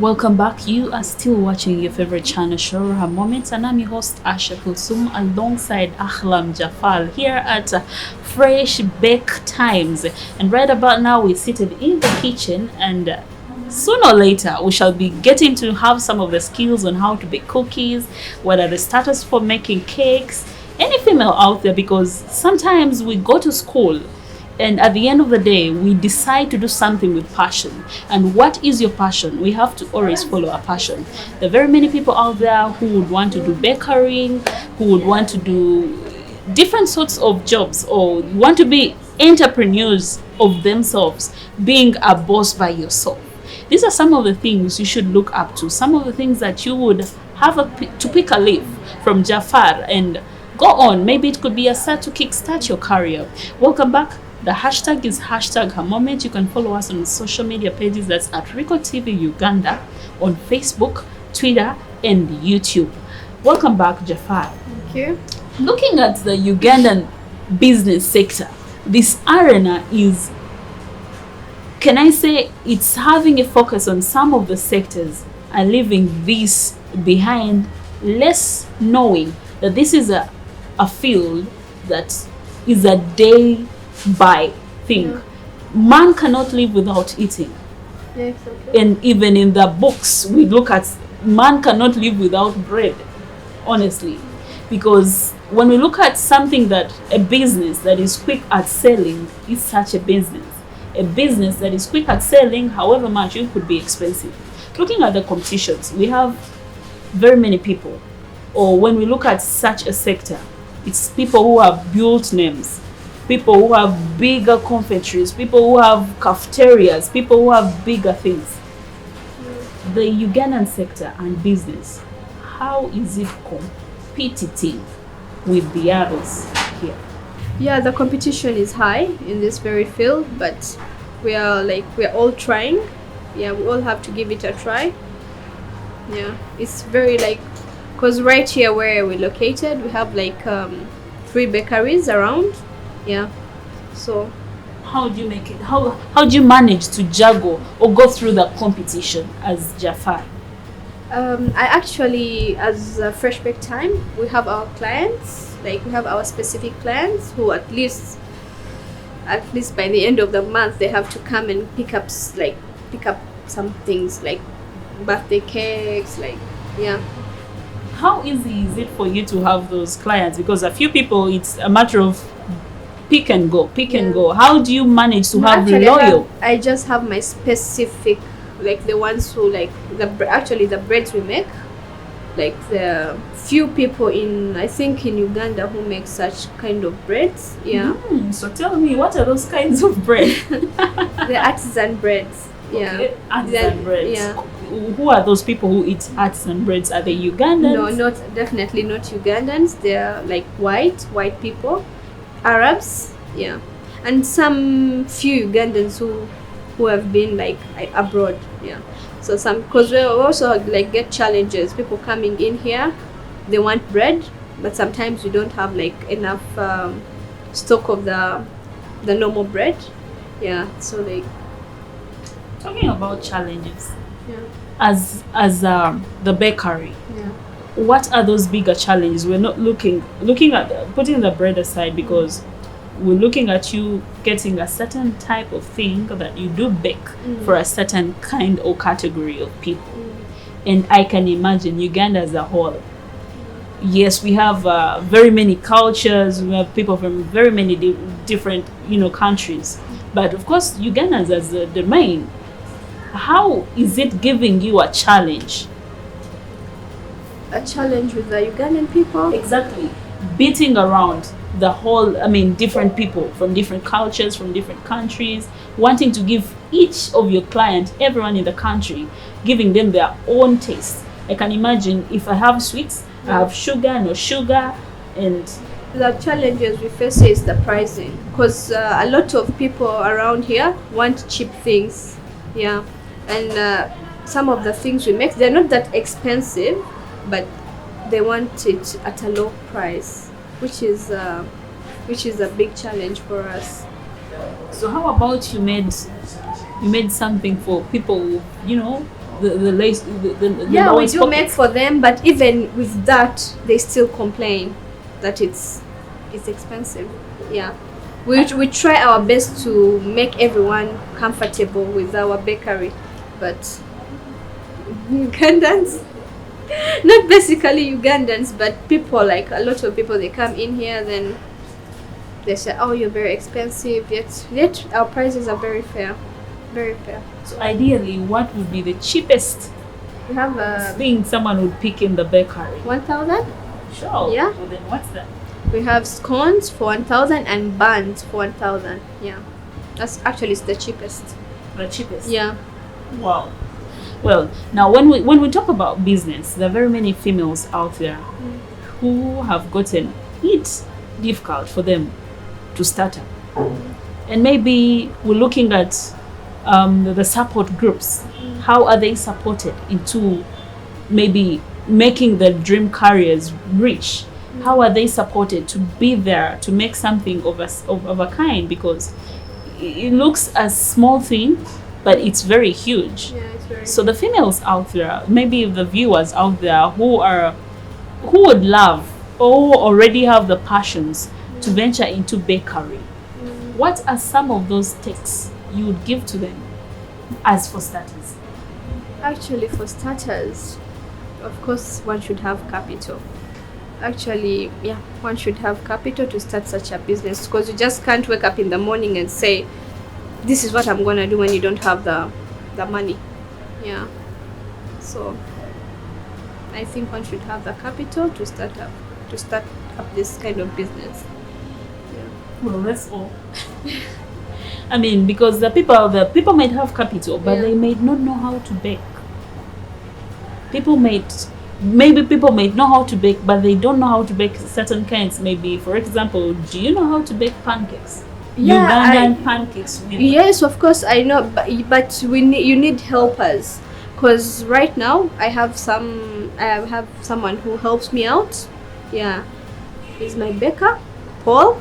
Welcome back. You are still watching your favorite channel, Shoroha Moments, and I'm your host, Asha Kulsum, alongside Ahlam Jaffer here at Fresh Bake Times. And right about now, we're seated in the kitchen, and sooner or later, we shall be getting to have some of the skills on how to bake cookies, what are the status for making cakes, any female out there, because sometimes we go to school and at the end of the day we decide to do something with passion. And what is your passion? We have to always follow our passion. There are very many people out there who would want to do bakery, who would want to do different sorts of jobs, or want to be entrepreneurs of themselves, being a boss by yourself. These are some of the things you should look up to, some of the things that you would have to pick a leaf from Jafar and go on. Maybe it could be a start to kickstart your career. Welcome back. The hashtag is hashtag her moment. You can follow us on social media pages. That's at Rico TV Uganda on Facebook, Twitter, and YouTube. Welcome back, Jafar. Thank you. Looking at the Ugandan business sector, this arena is, can I say, it's having a focus on some of the sectors and leaving this behind, less knowing that this is a field that is a day by thing. Yeah. Man cannot live without eating. Yeah, exactly. And even in the books we look at, man cannot live without bread, honestly. Because when we look at something, that a business that is quick at selling is such a business. A business that is quick at selling, however much it could be expensive. Looking at the competitions, we have very many people. Or when we look at such a sector, it's people who have built names, people who have bigger confectioneries, people who have cafeterias, people who have bigger things. The Ugandan sector and business, how is it competitive with the others here? Yeah, the competition is high in this very field, but we're all trying. Yeah, we all have to give it a try. Yeah, it's very because right here where we're located, we have 3 bakeries around. Yeah, so how do you make it? How do you manage to juggle or go through the competition as Jafar? I actually, as a Fresh Bake Time, we have our clients. We have our specific clients who at least by the end of the month they have to come and pick up some things like birthday cakes. Yeah. How easy is it for you to have those clients? Because a few people, it's a matter of pick and go. How do you manage to have loyal? I just have my specific, the ones who the breads we make, the few people I think in Uganda who make such kind of breads. Yeah. So tell me, what are those kinds of bread? The artisan breads. Yeah. Okay. Artisan breads. Yeah. Who are those people who eat artisan breads? Are they Ugandans? No, definitely not Ugandans. They're white people, Arabs, yeah, and some few Ugandans who have been abroad, yeah. So some, because we also get challenges. People coming in here, they want bread, but sometimes we don't have enough stock of the normal bread, yeah. So talking about challenges, yeah. As the bakery, yeah. What are those bigger challenges? We're not looking at putting the bread aside, because we're looking at you getting a certain type of thing that you do bake for a certain kind or category of people. And I can imagine Uganda as a whole. Yes, we have very many cultures. We have people from very many different countries. But of course, Ugandans as the main. How is it giving you a challenge? A challenge with the Ugandan people? Exactly. Beating around the whole, different people from different cultures, from different countries, wanting to give each of your clients, everyone in the country, giving them their own taste. I can imagine if I have sweets, I have sugar, no sugar, and the challenges we face is the pricing, because a lot of people around here want cheap things, yeah, and some of the things we make, they're not that expensive, but they want it at a low price, which is a big challenge for us. So how about you made something for people, the lace the Yeah, we lowest do pocket. make for them, but even with that, they still complain that it's expensive. Yeah, we try our best to make everyone comfortable with our bakery, but Ugandans, not basically Ugandans, but people, like a lot of people, they come in here, then they say, "Oh, you're very expensive." Yet our prices are very fair, very fair. So ideally, what would be the cheapest We have a thing someone would pick in the bakery? 1,000. Sure. Yeah. Well, then what's that? We have scones for 1,000 and buns for 1,000. Yeah, that's actually it's the cheapest. The cheapest. Yeah. Wow. Well, now when we talk about business, there are very many females out there who have gotten it difficult for them to start up, and maybe we're looking at the support groups. How are they supported into maybe making the dream careers reach? How are they supported to be there to make something of a kind? Because it looks a small thing, but it's very huge. Yeah, it's very. So the females out there, maybe the viewers out there who would love or already have the passions to venture into bakery, what are some of those tips you would give to them as for starters? Actually, for starters, of course, one should have capital. Actually, yeah, one should have capital to start such a business, because you just can't wake up in the morning and say, "This is what I'm gonna do," when you don't have the money. Yeah. So I think one should have the capital to start up this kind of business. Well, that's all. I mean, because the people might have capital, but Yeah. they may not know how to bake. People might know how to bake, but they don't know how to bake certain kinds. Maybe, for example, do you know how to bake pancakes? Yeah, Ugandan pancakes. With Yes, of course I know, but you need helpers, because right now I have someone who helps me out. Yeah, he's my baker, Paul.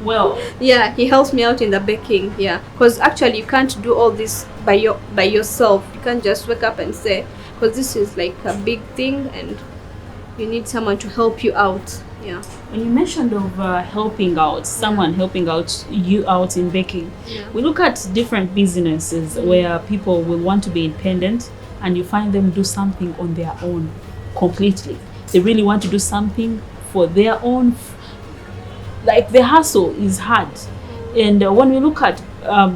Well, Yeah, he helps me out in the baking. Yeah, because actually you can't do all this by yourself. You can't just wake up and say, because this is like a big thing, and you need someone to help you out. Yeah. when you mentioned of helping out, someone helping out you out in baking, Yeah. we look at different businesses where people will want to be independent, and you find them do something on their own completely. They really want to do something for their own. Like the hustle is hard, and when we look at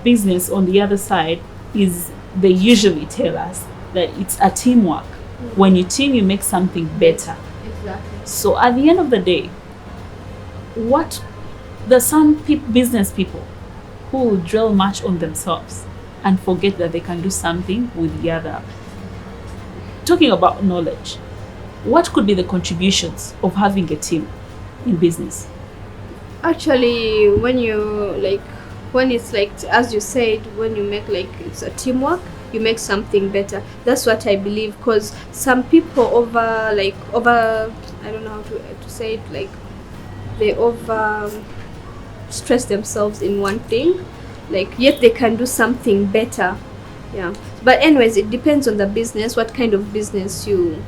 business on the other side, is they usually tell us that it's a teamwork. When you team, you make something better. Exactly. So at the end of the day, there's some business people who will dwell much on themselves and forget that they can do something with the other. Talking about knowledge, what could be the contributions of having a team in business? Actually, when it's like, as you said, when you make like it's a teamwork, you make something better. That's what I believe, because some people over I don't know how to say it, like they over stress themselves in one thing, like yet they can do something better. Yeah, but anyways, it depends on the business, what kind of business you'd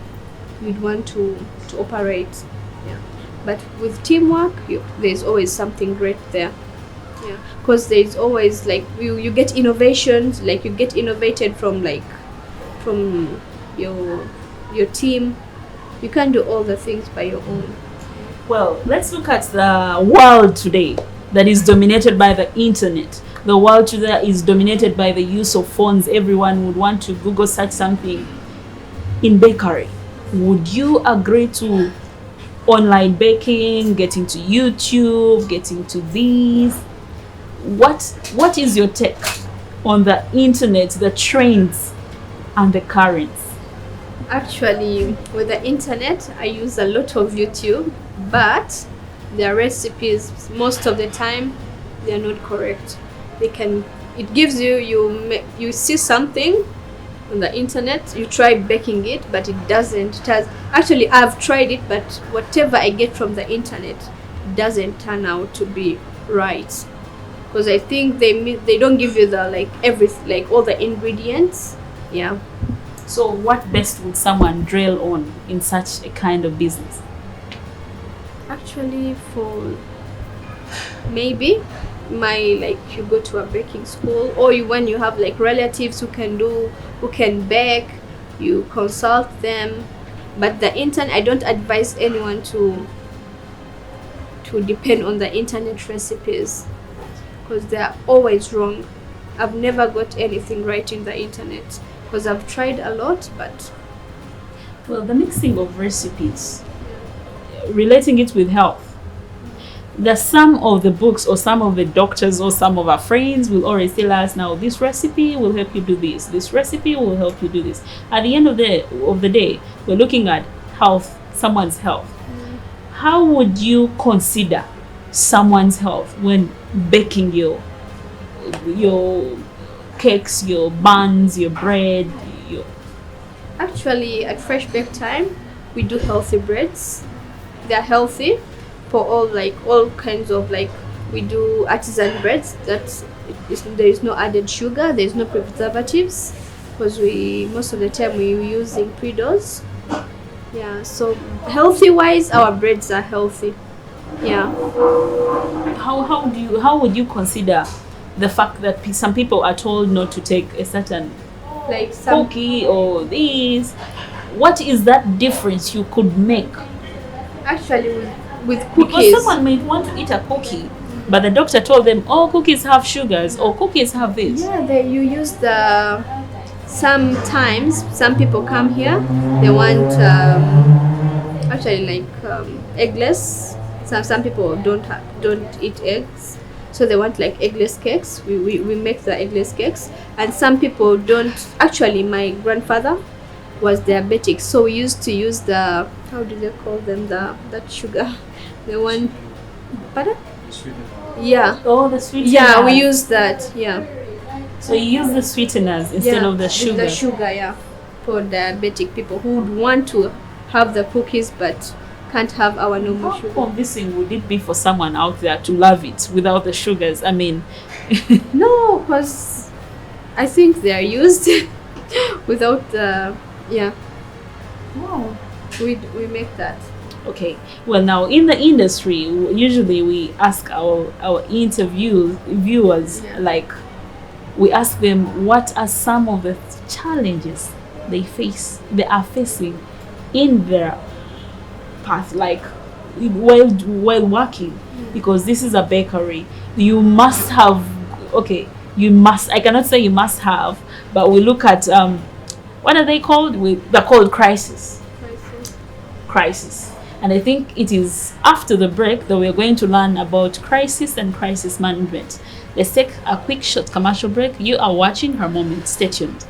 want to operate. Yeah, but with teamwork, there's always something great there. Yeah, because there's always like you get innovations, like you get innovated from your team. You can't do all the things by your own. Well, let's look at the world today that is dominated by the internet. The world today is dominated by the use of phones. Everyone would want to Google search something in bakery. Would you agree to online baking, getting to YouTube, getting to these? What is your take on the internet, the trends and the currents? Actually, with the internet, I use a lot of YouTube, but their recipes most of the time they are not correct. It gives you see something on the internet, you try baking it, but it doesn't. Actually, I've tried it, but whatever I get from the internet doesn't turn out to be right, because I think they don't give you the all the ingredients. Yeah. So what best would someone drill on in such a kind of business? Actually, for maybe my, like, you go to a baking school, or you, when you have like relatives who can bake, you consult them. But the internet, I don't advise anyone to depend on the internet recipes, because they are always wrong. I've never got anything right in the internet, because I've tried a lot, but Well, the mixing of recipes, relating it with health. That some of the books or some of the doctors or some of our friends will always tell us, now this recipe will help you do this recipe will help you do this. At the end of the day, we're looking at health, someone's health. How would you consider someone's health when baking your cakes, your buns, your bread, your actually at Fresh Bake Time, we do healthy breads. They're healthy for all kinds of, like, we do artisan breads there is no added sugar, there is no preservatives, because we most of the time we're using pre-dose. Yeah, so healthy wise, our breads are healthy. Yeah. how would you consider the fact that some people are told not to take a certain Like some cookie or this? What is that difference you could make? actually with Because cookies. someone might want to eat a cookie, but the doctor told them, oh, cookies have sugars or cookies have this. Yeah, you use the. Sometimes some people come here, they want actually like eggless. Some people don't eat eggs, so they want like eggless cakes. We make the eggless cakes, and some people don't. Actually, my grandfather was diabetic, so we used to use the, how do they call them, that sugar, the one, butter. Yeah. Oh, the sweeteners. Yeah, we use that. Yeah. So you use the sweeteners instead of the sugar. The sugar, yeah, for diabetic people who would want to have the cookies but can't have our normal How sugar. convincing would it be for someone out there to love it without the sugars? I mean, No, because I think they are used without the, yeah. wow. We make that. Okay. Well, now in the industry, usually we ask our viewers, Yeah. like, we ask them what are some of the challenges they are facing in their path, like while working, because this is a bakery. You must have, okay, I cannot say you must have, but we look at what are they called? They're called crisis. And I think it is after the break that we're going to learn about crisis and crisis management. Let's take a quick short commercial break. You are watching Her Moment. Stay tuned.